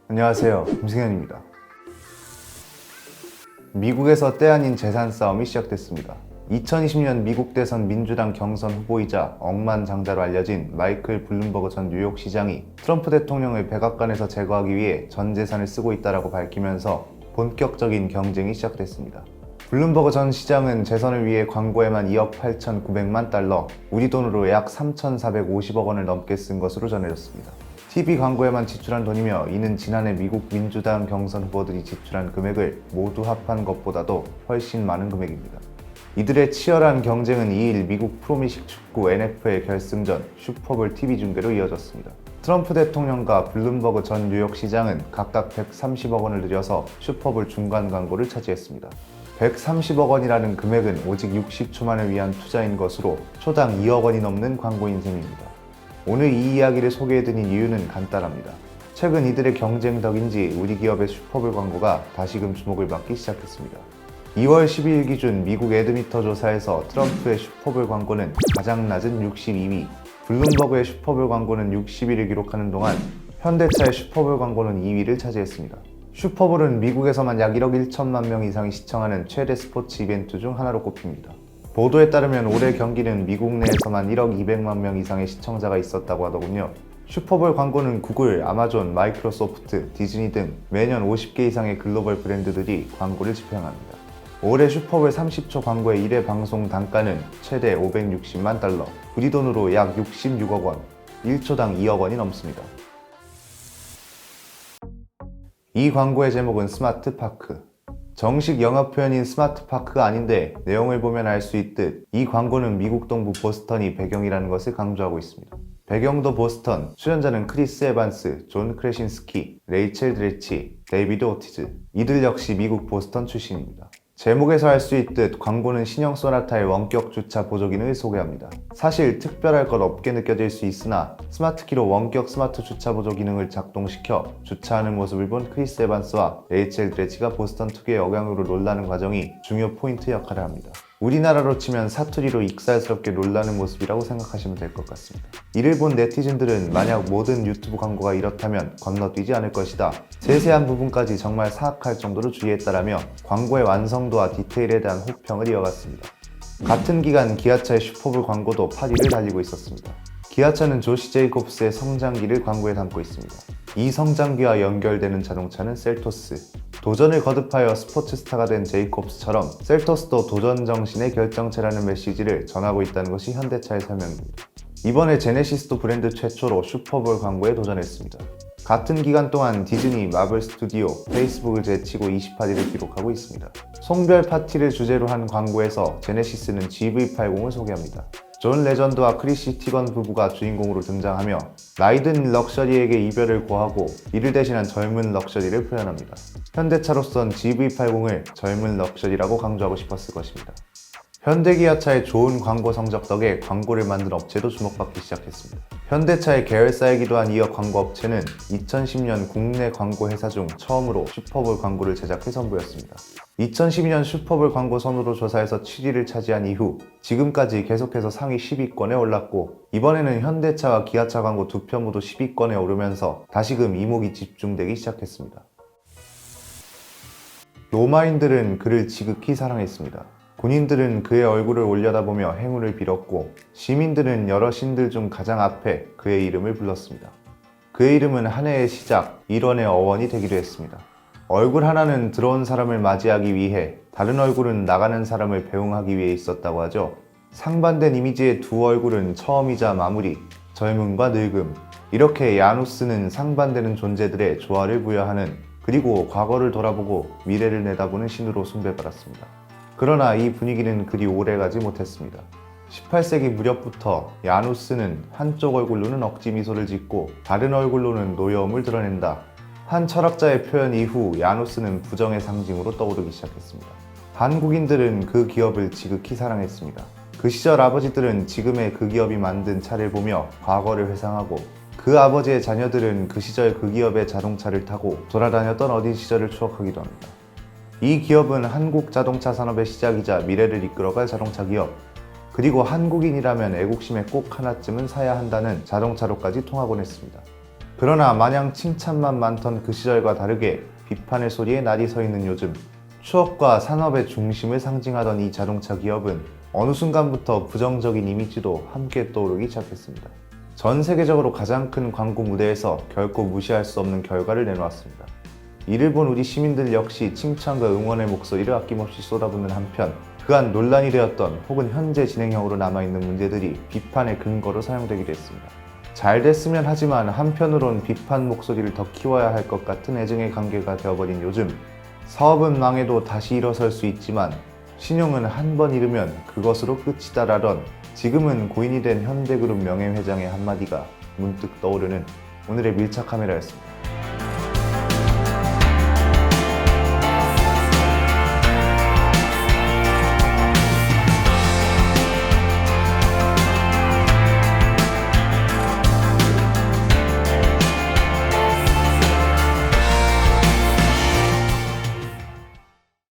안녕하세요, 김승현입니다. 미국에서 때 아닌 재산 싸움이 시작됐습니다. 2020년 미국 대선 민주당 경선 후보이자 억만장자로 알려진 마이클 블룸버그 전 뉴욕시장이 트럼프 대통령을 백악관에서 제거하기 위해 전 재산을 쓰고 있다고 밝히면서 본격적인 경쟁이 시작됐습니다. 블룸버그 전 시장은 재선을 위해 광고에만 2억 8,900만 달러, 우리 돈으로 약 3,450억 원을 넘게 쓴 것으로 전해졌습니다. TV 광고에만 지출한 돈이며 이는 지난해 미국 민주당 경선 후보들이 지출한 금액을 모두 합한 것보다도 훨씬 많은 금액입니다. 이들의 치열한 경쟁은 2일 미국 프로미식 축구 NFL 결승전 슈퍼볼 TV 중계로 이어졌습니다. 트럼프 대통령과 블룸버그 전 뉴욕시장은 각각 130억 원을 들여서 슈퍼볼 중간 광고를 차지했습니다. 130억 원이라는 금액은 오직 60초만을 위한 투자인 것으로 초당 2억 원이 넘는 광고인 셈입니다. 오늘 이 이야기를 소개해드린 이유는 간단합니다. 최근 이들의 경쟁 덕인지 우리 기업의 슈퍼볼 광고가 다시금 주목을 받기 시작했습니다. 2월 12일 기준 미국 애드미터 조사에서 트럼프의 슈퍼볼 광고는 가장 낮은 62위, 블룸버그의 슈퍼볼 광고는 60위를 기록하는 동안 현대차의 슈퍼볼 광고는 2위를 차지했습니다. 슈퍼볼은 미국에서만 약 1억 1천만 명 이상이 시청하는 최대 스포츠 이벤트 중 하나로 꼽힙니다. 보도에 따르면 올해 경기는 미국 내에서만 1억 200만 명 이상의 시청자가 있었다고 하더군요. 슈퍼볼 광고는 구글, 아마존, 마이크로소프트, 디즈니 등 매년 50개 이상의 글로벌 브랜드들이 광고를 집행합니다. 올해 슈퍼볼 30초 광고의 1회 방송 단가는 최대 560만 달러, 우리 돈으로 약 66억 원, 1초당 2억 원이 넘습니다. 이 광고의 제목은 스마트파크. 정식 영어 표현인 스마트파크가 아닌데 내용을 보면 알 수 있듯 이 광고는 미국 동부 보스턴이 배경이라는 것을 강조하고 있습니다. 배경도 보스턴, 출연자는 크리스 에반스, 존 크레신스키, 레이첼 드레치, 데이비드 오티즈, 이들 역시 미국 보스턴 출신입니다. 제목에서 알 수 있듯 광고는 신형 소나타의 원격 주차 보조 기능을 소개합니다. 사실 특별할 것 없게 느껴질 수 있으나 스마트키로 원격 스마트 주차 보조 기능을 작동시켜 주차하는 모습을 본 크리스 에반스와 레이첼 드레치가 보스턴 특유의 억양으로 놀라는 과정이 중요 포인트 역할을 합니다. 우리나라로 치면 사투리로 익살스럽게 놀라는 모습이라고 생각하시면 될 것 같습니다. 이를 본 네티즌들은 만약 모든 유튜브 광고가 이렇다면 건너뛰지 않을 것이다. 세세한 부분까지 정말 사악할 정도로 주의했다라며 광고의 완성도와 디테일에 대한 호평을 이어갔습니다. 같은 기간 기아차의 슈퍼볼 광고도 8위를 달리고 있었습니다. 기아차는 조시 제이콥스의 성장기를 광고에 담고 있습니다. 이 성장기와 연결되는 자동차는 셀토스. 도전을 거듭하여 스포츠 스타가 된 제이콥스처럼 셀토스도 도전 정신의 결정체라는 메시지를 전하고 있다는 것이 현대차의 설명입니다. 이번에 제네시스도 브랜드 최초로 슈퍼볼 광고에 도전했습니다. 같은 기간 동안 디즈니, 마블 스튜디오, 페이스북을 제치고 28위를 기록하고 있습니다. 송별 파티를 주제로 한 광고에서 제네시스는 GV80을 소개합니다. 존 레전드와 크리시 티건 부부가 주인공으로 등장하며 나이든 럭셔리에게 이별을 고하고 이를 대신한 젊은 럭셔리를 표현합니다. 현대차로선 GV80을 젊은 럭셔리라고 강조하고 싶었을 것입니다. 현대기아차의 좋은 광고 성적 덕에 광고를 만든 업체도 주목받기 시작했습니다. 현대차의 계열사이기도 한 이어 광고 업체는 2010년 국내 광고 회사 중 처음으로 슈퍼볼 광고를 제작해 선보였습니다. 2012년 슈퍼볼 광고 선호도 조사에서 7위를 차지한 이후 지금까지 계속해서 상위 10위권에 올랐고 이번에는 현대차와 기아차 광고 두 편 모두 10위권에 오르면서 다시금 이목이 집중되기 시작했습니다. 로마인들은 그를 지극히 사랑했습니다. 군인들은 그의 얼굴을 올려다보며 행운을 빌었고 시민들은 여러 신들 중 가장 앞에 그의 이름을 불렀습니다. 그의 이름은 한 해의 시작, 일원의 어원이 되기도 했습니다. 얼굴 하나는 들어온 사람을 맞이하기 위해 다른 얼굴은 나가는 사람을 배웅하기 위해 있었다고 하죠. 상반된 이미지의 두 얼굴은 처음이자 마무리, 젊음과 늙음. 이렇게 야누스는 상반되는 존재들의 조화를 부여하는 그리고 과거를 돌아보고 미래를 내다보는 신으로 숭배받았습니다. 그러나 이 분위기는 그리 오래가지 못했습니다. 18세기 무렵부터 야누스는 한쪽 얼굴로는 억지 미소를 짓고 다른 얼굴로는 노여움을 드러낸다. 한 철학자의 표현 이후 야누스는 부정의 상징으로 떠오르기 시작했습니다. 한국인들은 그 기업을 지극히 사랑했습니다. 그 시절 아버지들은 지금의 그 기업이 만든 차를 보며 과거를 회상하고 그 아버지의 자녀들은 그 시절 그 기업의 자동차를 타고 돌아다녔던 어린 시절을 추억하기도 합니다. 이 기업은 한국 자동차 산업의 시작이자 미래를 이끌어갈 자동차 기업, 그리고 한국인이라면 애국심에 꼭 하나쯤은 사야 한다는 자동차로까지 통하곤 했습니다. 그러나 마냥 칭찬만 많던 그 시절과 다르게 비판의 소리에 날이 서 있는 요즘, 추억과 산업의 중심을 상징하던 이 자동차 기업은 어느 순간부터 부정적인 이미지도 함께 떠오르기 시작했습니다. 전 세계적으로 가장 큰 광고 무대에서 결코 무시할 수 없는 결과를 내놓았습니다. 이를 본 우리 시민들 역시 칭찬과 응원의 목소리를 아낌없이 쏟아붓는 한편, 그간 논란이 되었던 혹은 현재 진행형으로 남아있는 문제들이 비판의 근거로 사용되기도 했습니다. 잘 됐으면 하지만 한편으론 비판 목소리를 더 키워야 할 것 같은 애증의 관계가 되어버린 요즘, 사업은 망해도 다시 일어설 수 있지만 신용은 한 번 잃으면 그것으로 끝이다라던 지금은 고인이 된 현대그룹 명예회장의 한마디가 문득 떠오르는 오늘의 밀착 카메라였습니다.